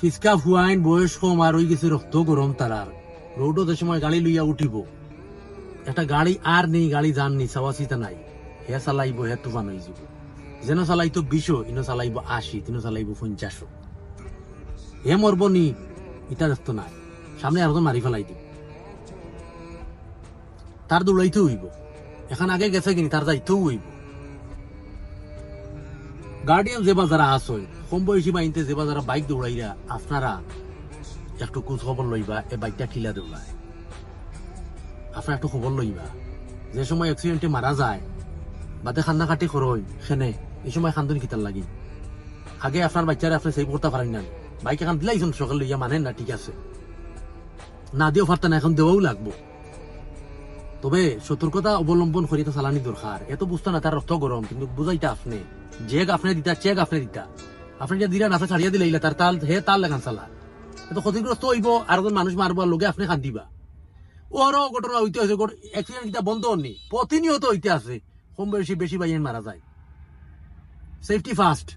ফিসকা ফুয়াইন বয়স কম আর হয়ে গেছে রক্ত গরম তারার রোডও যে সময় গাড়ি লইয়া উঠিব একটা গাড়ি আর নেই গাড়ি যাননি সাওয়াসিতা নাই হে চালাইব হে তুফান হয়ে যাব যেন চালাইতো 20 ইনো চালাইব 80 তিনো চালাইব 50 হে মরব নি ইটা রক্ত নাই সামনে আর মারি ফেলাই দিব তার দৌড়াইতেও হইব এখন আগে গেছে কিনি তার যাইতেও হইব গার্ডিয়ান যে যারা আসই কম বয়সী বাহিনীতে যে যারা বাইক দৌড়াইরা আপনারা একটু খোঁজ খবর লইবা এ বাইকটা কিলা দৌড়ায় আপনারা একটু খবর লইবা যে সময় অ্যাক্সিডেন্টে মারা যায় বাদে খান্না কাটি খরই সেনে এই সময় খান্দন কিতার লাগি আগে আপনার বাচ্চারা আপনি সেভ করতে পারেন না বাইক এখন দিলাইছেন সকাল লইয়া মানেন না ঠিক আছে না দিয়েও পারতেন না এখন দেওয়াও লাগবো তবে সতর্কতা অবলম্বন করি তো চালানি দরকার এত বুঝতো না তার রক্ত গরম কিন্তু বুঝাইটা আপনি চেক আপনি দিতা চেক আপনি দিতা আপনি যে দিলেন আপনি ছাড়িয়ে দিলে তার তাল হে তাল লাগান চালা এত ক্ষতিগ্রস্ত হইব আর মানুষ মারবার লগে আপনি খান দিবা ওরও ঘটনা হইতে আছে অ্যাক্সিডেন্ট কিটা বন্ধ হননি প্রতিনিয়ত হইতে আছে কম বেশি বেশি বাইন মারা যায় সেফটি ফার্স্ট